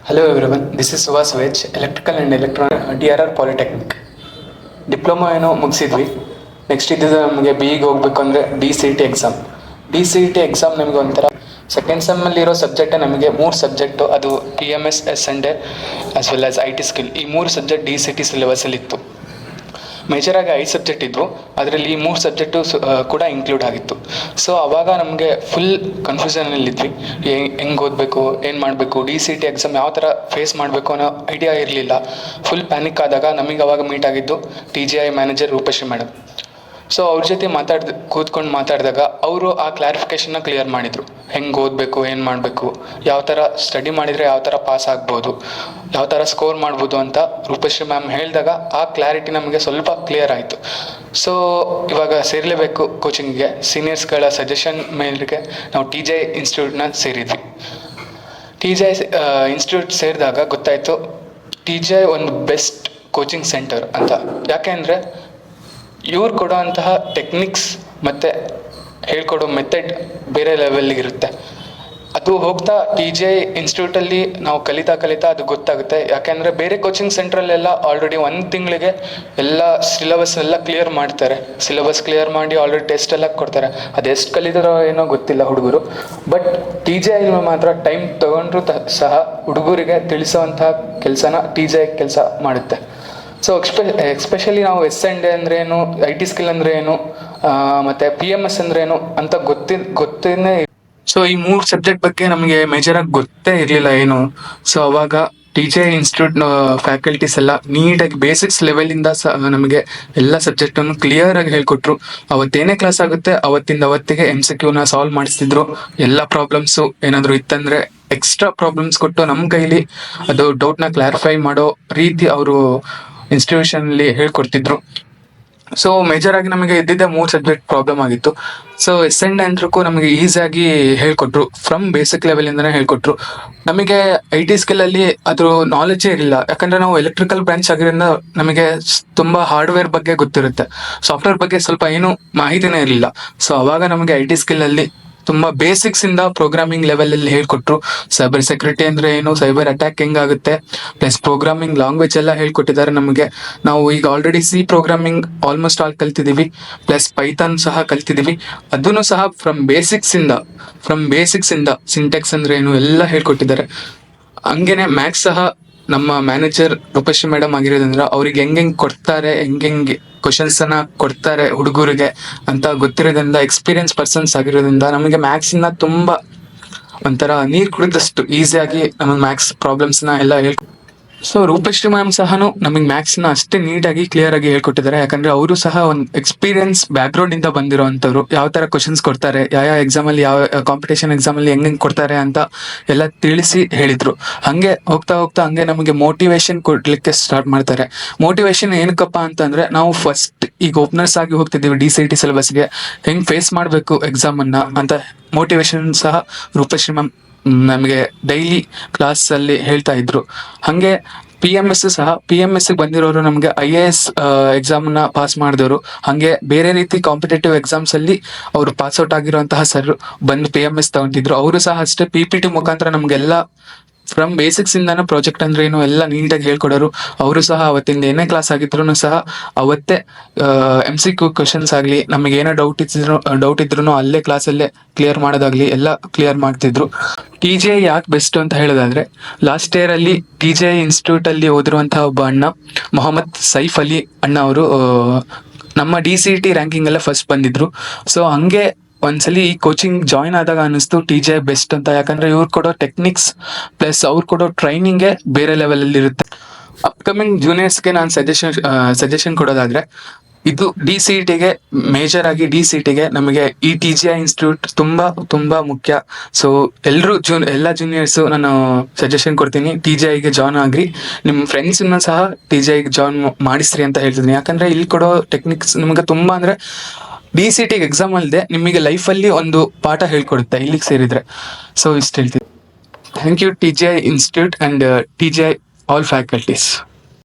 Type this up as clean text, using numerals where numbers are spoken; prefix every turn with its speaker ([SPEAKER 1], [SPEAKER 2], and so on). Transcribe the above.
[SPEAKER 1] Hello everyone, this is Suvas Veg, Electrical and Electronic DRR Polytechnic. Diploma ಏನೋ ಮುಗಿಸಿದ್ವಿ. Next ಇದ್ದಿದ್ದು ನಮಗೆ B ಇಗೆ ಹೋಗ್ಬೇಕು ಅಂದರೆ D C T exam. D C T exam ನಮಗೆ ಒಂಥರ ಸೆಕೆಂಡ್ ಸೆಮ್ಮಲ್ಲಿರೋ ಸಬ್ಜೆಕ್ಟೇ ನಮಗೆ 3 ಸಬ್ಜೆಕ್ಟು, ಅದು PMS, S&A as well as IT skill. ಈ 3 ಸಬ್ಜೆಕ್ಟ್ ಡಿ ಸಿ ಟಿ ಸಿಲೆಬಸಲ್ಲಿತ್ತು. ಮೇಜರಾಗಿ 5 ಸಬ್ಜೆಕ್ಟ್ ಇದ್ವು, ಅದರಲ್ಲಿ ಈ 3 ಸಬ್ಜೆಕ್ಟು ಕೂಡ ಇನ್ಕ್ಲೂಡ್ ಆಗಿತ್ತು. ಸೊ ಆವಾಗ ನಮಗೆ ಫುಲ್ ಕನ್ಫ್ಯೂಷನಲ್ಲಿದ್ವಿ, ಹೆಂಗೆ ಓದಬೇಕು, ಏನು ಮಾಡಬೇಕು, ಡಿ ಸಿ ಟಿ ಎಕ್ಸಾಮ್ ಯಾವ ಥರ ಫೇಸ್ ಮಾಡಬೇಕು ಅನ್ನೋ ಐಡಿಯಾ ಇರಲಿಲ್ಲ. ಫುಲ್ ಪ್ಯಾನಿಕ್ ಆದಾಗ ನಮಗೆ ಅವಾಗ ಮೀಟ್ ಆಗಿದ್ದು TGI manager Roopashree madam. So ಅವ್ರ ಜೊತೆ ಕೂತ್ಕೊಂಡು ಮಾತಾಡಿದಾಗ ಅವರು ಆ ಕ್ಲಾರಿಫಿಕೇಷನ್ನ ಕ್ಲಿಯರ್ ಮಾಡಿದರು. ಹೆಂಗೆ ಓದಬೇಕು, ಏನು ಮಾಡಬೇಕು, ಯಾವ ಥರ ಸ್ಟಡಿ ಮಾಡಿದರೆ ಯಾವ ಥರ ಪಾಸ್ ಆಗ್ಬೋದು, ಯಾವ ಥರ ಸ್ಕೋರ್ ಮಾಡ್ಬೋದು ಅಂತ ರೂಪಶ್ರೀ ಮ್ಯಾಮ್ ಹೇಳಿದಾಗ ಆ ಕ್ಲಾರಿಟಿ ನಮಗೆ ಸ್ವಲ್ಪ ಕ್ಲಿಯರ್ ಆಯಿತು. ಸೊ ಇವಾಗ ಸೇರಲೇಬೇಕು ಕೋಚಿಂಗಿಗೆ. ಸೀನಿಯರ್ಸ್ಗಳ ಸಜೆಷನ್ ಮೇರೆಗೆ ನಾವು TGI ಇನ್ಸ್ಟಿಟ್ಯೂಟ್ನ ಸೇರಿದ್ವಿ. TGI ಇನ್ಸ್ಟಿಟ್ಯೂಟ್ ಸೇರಿದಾಗ ಗೊತ್ತಾಯಿತು TGI ಒಂದು ಬೆಸ್ಟ್ ಕೋಚಿಂಗ್ ಸೆಂಟರ್ ಅಂತ. ಯಾಕೆ ಅಂದರೆ ಇವ್ರು ಕೊಡೋ ಅಂತಹ ಟೆಕ್ನಿಕ್ಸ್ ಮತ್ತು ಹೇಳ್ಕೊಡೋ ಮೆಥಡ್ ಬೇರೆ ಲೆವೆಲ್ಗಿರುತ್ತೆ. ಅದು ಹೋಗ್ತಾ TGI ಇನ್ಸ್ಟಿಟ್ಯೂಟಲ್ಲಿ ನಾವು ಕಲಿತಾ ಅದು ಗೊತ್ತಾಗುತ್ತೆ. ಯಾಕೆಂದರೆ ಬೇರೆ ಕೋಚಿಂಗ್ ಸೆಂಟ್ರಲ್ಲೆಲ್ಲ ಆಲ್ರೆಡಿ 1 ತಿಂಗಳಿಗೆ ಎಲ್ಲ ಸಿಲೆಬಸ್ ಎಲ್ಲ ಕ್ಲಿಯರ್ ಮಾಡ್ತಾರೆ. ಸಿಲೆಬಸ್ ಕ್ಲಿಯರ್ ಮಾಡಿ ಆಲ್ರೆಡಿ ಟೆಸ್ಟ್ ಎಲ್ಲ ಕೊಡ್ತಾರೆ. ಅದೆಷ್ಟು ಕಲಿತಾರೋ ಏನೋ ಗೊತ್ತಿಲ್ಲ ಹುಡುಗರು. ಬಟ್ TGI ಮಾತ್ರ ಟೈಮ್ ತೊಗೊಂಡ್ರು ಸಹ ಹುಡುಗರಿಗೆ ತಿಳಿಸೋವಂತಹ ಕೆಲಸನ TGI ಕೆಲಸ ಮಾಡುತ್ತೆ. ಸೊ ಎಕ್ಸ್ಪೆಷಲಿ ನಾವು S&A ಅಂದರೆ ಏನು, IT ಸ್ಕಿಲ್ ಅಂದರೆ ಏನು, ಮತ್ತು PMS ಅಂದರೆ ಏನು ಅಂತ ಗೊತ್ತೇನೆ. ಸೊ ಈ 3 ಸಬ್ಜೆಕ್ಟ್ ಬಗ್ಗೆ ನಮಗೆ ಮೇಜರಾಗಿ ಗೊತ್ತೇ ಇರಲಿಲ್ಲ ಏನು. ಸೊ ಅವಾಗ TGI ಇನ್ಸ್ಟಿಟ್ಯೂಟ್ ಫ್ಯಾಕಲ್ಟೀಸ್ ಎಲ್ಲ ನೀಟಾಗಿ ಬೇಸಿಕ್ಸ್ ಲೆವೆಲಿಂದ ನಮಗೆ ಎಲ್ಲ ಸಬ್ಜೆಕ್ಟನ್ನು ಕ್ಲಿಯರಾಗಿ ಹೇಳ್ಕೊಟ್ರು. ಅವತ್ತೇನೇ ಕ್ಲಾಸ್ ಆಗುತ್ತೆ ಅವತ್ತಿಗೆ MCQನ ಸಾಲ್ವ್ ಮಾಡಿಸ್ತಿದ್ರು. ಎಲ್ಲ ಪ್ರಾಬ್ಲಮ್ಸು ಏನಾದರೂ ಇತ್ತಂದರೆ ಎಕ್ಸ್ಟ್ರಾ ಪ್ರಾಬ್ಲಮ್ಸ್ ಕೊಟ್ಟು ನಮ್ಮ ಕೈಲಿ ಅದು ಡೌಟ್ನ ಕ್ಲಾರಿಫೈ ಮಾಡೋ ರೀತಿ ಅವರು ಇನ್ಸ್ಟಿಟ್ಯೂಷನಲ್ಲಿ ಹೇಳ್ಕೊಡ್ತಿದ್ರು. ಸೊ ಮೇಜರಾಗಿ ನಮಗೆ ಇದ್ದಿದ್ದೆ 3 ಸಬ್ಜೆಕ್ಟ್ ಪ್ರಾಬ್ಲಮ್ ಆಗಿತ್ತು. ಸೊ S&A ಅಂದ್ರೂ ನಮಗೆ ಈಸಿಯಾಗಿ ಹೇಳ್ಕೊಟ್ರು, ಫ್ರಮ್ ಬೇಸಿಕ್ ಲೆವೆಲಿಂದನೇ ಹೇಳ್ಕೊಟ್ರು. ನಮಗೆ IT ಸ್ಕಿಲ್ಲಲ್ಲಿ ಅದ್ರ ನಾಲೆಜೇ ಇರಲಿಲ್ಲ. ಯಾಕಂದರೆ ನಾವು ಎಲೆಕ್ಟ್ರಿಕಲ್ ಬ್ರಾಂಚ್ ಆಗಿರೋದ್ರಿಂದ ನಮಗೆ ತುಂಬ ಹಾರ್ಡ್ವೇರ್ ಬಗ್ಗೆ ಗೊತ್ತಿರುತ್ತೆ, ಸಾಫ್ಟ್ವೇರ್ ಬಗ್ಗೆ ಸ್ವಲ್ಪ ಏನು ಮಾಹಿತಿನೇ ಇರಲಿಲ್ಲ. ಸೊ ಅವಾಗ ನಮಗೆ IT ಸ್ಕಿಲ್ಲಲ್ಲಿ ತುಂಬ ಬೇಸಿಕ್ಸಿಂದ ಪ್ರೋಗ್ರಾಮಿಂಗ್ ಲೆವೆಲಲ್ಲಿ ಹೇಳ್ಕೊಟ್ರು. ಸೈಬರ್ ಸೆಕ್ಯೂರಿಟಿ ಅಂದರೆ ಏನು, ಸೈಬರ್ ಅಟ್ಯಾಕ್ ಹೆಂಗಾಗುತ್ತೆ, ಪ್ಲಸ್ ಪ್ರೋಗ್ರಾಮಿಂಗ್ ಲ್ಯಾಂಗ್ವೇಜ್ ಎಲ್ಲ ಹೇಳ್ಕೊಟ್ಟಿದ್ದಾರೆ ನಮಗೆ. ನಾವು ಈಗ already C programming almost all ಕಲ್ತಿದ್ದೀವಿ, ಪ್ಲಸ್ ಪೈಥಾನ್ ಸಹ ಕಲ್ತಿದ್ದೀವಿ. ಅದನ್ನು ಸಹ ಫ್ರಮ್ ಬೇಸಿಕ್ಸಿಂದ ಸಿಂಟೆಕ್ಸ್ ಅಂದರೆ ಏನು ಎಲ್ಲ ಹೇಳ್ಕೊಟ್ಟಿದ್ದಾರೆ. ಹಂಗೇನೆ ಮ್ಯಾಥ್ಸ್ ಸಹ ನಮ್ಮ ಮ್ಯಾನೇಜರ್ ರೂಪಶ್ರೀ ಮೇಡಮ್ ಆಗಿರೋದ್ರಿಂದ ಅವ್ರಿಗೆ ಹೆಂಗೆ ಕೊಡ್ತಾರೆ, ಹೆಂಗೆ ಕ್ವಶನ್ಸನ್ನು ಕೊಡ್ತಾರೆ ಹುಡುಗರಿಗೆ ಅಂತ ಗೊತ್ತಿರೋದ್ರಿಂದ, ಎಕ್ಸ್ಪೀರಿಯನ್ಸ್ ಪರ್ಸನ್ಸ್ ಆಗಿರೋದ್ರಿಂದ ನಮಗೆ ಮ್ಯಾಥ್ಸಿನ ತುಂಬ ಒಂಥರ ನೀರು ಕುಡಿದಷ್ಟು ಈಸಿಯಾಗಿ ನಮಗೆ ಮ್ಯಾಥ್ಸ್ ಪ್ರಾಬ್ಲಮ್ಸ್ನ ಎಲ್ಲ ಸೊ ರೂಪಶ್ರೀ ಮ್ಯಾಮ್ ಸಹ ನಮಗೆ ಮ್ಯಾಥ್ಸ್ನ ಅಷ್ಟೇ ನೀಟಾಗಿ ಕ್ಲಿಯರ್ ಆಗಿ ಹೇಳ್ಕೊಟ್ಟಿದ್ದಾರೆ. ಯಾಕಂದರೆ ಅವರು ಸಹ ಒಂದು ಎಕ್ಸ್ಪೀರಿಯನ್ಸ್ ಬ್ಯಾಕ್ಗ್ರೌಂಡಿಂದ ಬಂದಿರೋವಂಥವ್ರು. ಯಾವ ಥರ ಕ್ವಶನ್ಸ್ ಕೊಡ್ತಾರೆ, ಯಾವ ಎಕ್ಸಾಮಲ್ಲಿ, ಯಾವ ಕಾಂಪಿಟೇಷನ್ ಎಕ್ಸಾಮಲ್ಲಿ ಹೆಂಗೆ ಕೊಡ್ತಾರೆ ಅಂತ ಎಲ್ಲ ತಿಳಿಸಿ ಹೇಳಿದರು. ಹಾಗೆ ಹೋಗ್ತಾ ಹಂಗೆ ನಮಗೆ ಮೋಟಿವೇಶನ್ ಕೊಡಲಿಕ್ಕೆ ಸ್ಟಾರ್ಟ್ ಮಾಡ್ತಾರೆ. ಮೋಟಿವೇಶನ್ ಏನಕ್ಕಪ್ಪ ಅಂತಂದರೆ, ನಾವು ಫಸ್ಟ್ ಈಗ ಓಪನರ್ಸ್ ಆಗಿ ಹೋಗ್ತಿದ್ದೀವಿ DCT ಸಿಲೆಬಸ್ಗೆ, ಹೆಂಗೆ ಫೇಸ್ ಮಾಡಬೇಕು ಎಕ್ಸಾಮನ್ನು ಅಂತ ಮೋಟಿವೇಶನ್ ಸಹ ರೂಪಶ್ರೀ ಮ್ಯಾಮ್ ನಮಗೆ ಡೈಲಿ ಕ್ಲಾಸಲ್ಲಿ ಹೇಳ್ತಾ ಇದ್ರು. ಹಾಗೆ PMS ಸಹ, PMSಗೆ ಬಂದಿರೋರು ನಮಗೆ IAS ಎಕ್ಸಾಮ್ನ ಪಾಸ್ ಮಾಡಿದವರು, ಹಾಗೆ ಬೇರೆ ರೀತಿ ಕಾಂಪಿಟೇಟಿವ್ ಎಕ್ಸಾಮ್ಸಲ್ಲಿ ಅವರು ಪಾಸ್ಔಟ್ ಆಗಿರುವಂತಹ ಸರ್ ಬಂದು PMS ತಗೊಂಡಿದ್ರು. ಅವರು ಸಹ ಅಷ್ಟೇ PPT ಮುಖಾಂತರ ನಮಗೆಲ್ಲ ಫ್ರಮ್ ಬೇಸಿಕ್ಸಿಂದಾನು ಪ್ರಾಜೆಕ್ಟ್ ಅಂದ್ರೆ ಏನು ಎಲ್ಲ ನೀಟಾಗಿ ಹೇಳ್ಕೊಡೋರು. ಅವರು ಸಹ ಅವತ್ತಿಂದ ಏನೇ ಕ್ಲಾಸ್ ಆಗಿದ್ರು ಸಹ ಅವತ್ತೇ MCQ ಕ್ವಶನ್ಸ್ ಆಗಲಿ, ನಮಗೆ ಏನೋ ಡೌಟ್ ಇದ್ರು ಅಲ್ಲೇ ಕ್ಲಾಸಲ್ಲೇ ಕ್ಲಿಯರ್ ಮಾಡೋದಾಗ್ಲಿ ಎಲ್ಲ ಕ್ಲಿಯರ್ ಮಾಡ್ತಿದ್ರು. TGI ಯಾಕೆ ಬೆಸ್ಟ್ ಅಂತ ಹೇಳೋದಾದ್ರೆ, ಲಾಸ್ಟ್ ಇಯರ್ ಅಲ್ಲಿ TGI ಇನ್ಸ್ಟಿಟ್ಯೂಟ್ ಅಲ್ಲಿ ಓದಿರುವಂತಹ ಒಬ್ಬ ಅಣ್ಣ, ಮೊಹಮ್ಮದ್ ಸೈಫ್ ಅಲಿ ಅಣ್ಣ ಅವರು ನಮ್ಮ DCT ರ್ಯಾಂಕಿಂಗ್ ಎಲ್ಲ ಫಸ್ಟ್ ಬಂದಿದ್ರು. ಸೊ ಹಂಗೆ ಒಂದ್ಸಲಿ ಈ ಕೋಚಿಂಗ್ ಜಾಯಿನ್ ಆದಾಗ ಅನ್ನಿಸ್ತು TGI ಬೆಸ್ಟ್ ಅಂತ. ಯಾಕಂದ್ರೆ ಇವ್ರು ಕೊಡೋ ಟೆಕ್ನಿಕ್ಸ್ ಪ್ಲಸ್ ಅವ್ರು ಕೊಡೋ ಟ್ರೈನಿಂಗೇ ಬೇರೆ ಲೆವೆಲಲ್ಲಿ ಇರುತ್ತೆ. ಅಪ್ಕಮಿಂಗ್ ಜೂನಿಯರ್ಸ್ಗೆ ನಾನು ಸಜೆಷನ್ ಕೊಡೋದಾದ್ರೆ, ಇದು DCTಗೆ ಮೇಜರ್ ಆಗಿ DCTಗೆ ನಮಗೆ ಈ TGI ಇನ್ಸ್ಟಿಟ್ಯೂಟ್ ತುಂಬಾ ಮುಖ್ಯ. ಸೊ ಎಲ್ಲ ಜೂನಿಯರ್ಸು ನಾನು ಸಜೆಷನ್ ಕೊಡ್ತೀನಿ, TGIಗೆ ಜಾಯ್ನ್ ಆಗ್ರಿ. ನಿಮ್ಮ ಫ್ರೆಂಡ್ಸನ್ನ ಸಹ TGIಗೆ ಜಾಯ್ನ್ ಮಾಡಿಸ್ರಿ ಅಂತ ಹೇಳ್ತಿದ್ದೀನಿ. ಯಾಕಂದ್ರೆ ಇಲ್ಲಿ ಕೊಡೋ ಟೆಕ್ನಿಕ್ಸ್ ನಿಮಗೆ ತುಂಬಾ ಅಂದ್ರೆ DCT ಎಕ್ಸಾಮ್ ಅಲ್ಲದೆ ನಿಮಗೆ ಲೈಫಲ್ಲಿ ಒಂದು ಪಾಠ ಹೇಳ್ಕೊಡುತ್ತೆ ಇಲ್ಲಿಗೆ ಸೇರಿದ್ರೆ. ಸೊ ಇಷ್ಟು ಹೇಳ್ತೀನಿ. Thank you TGI institute and TGI all faculties.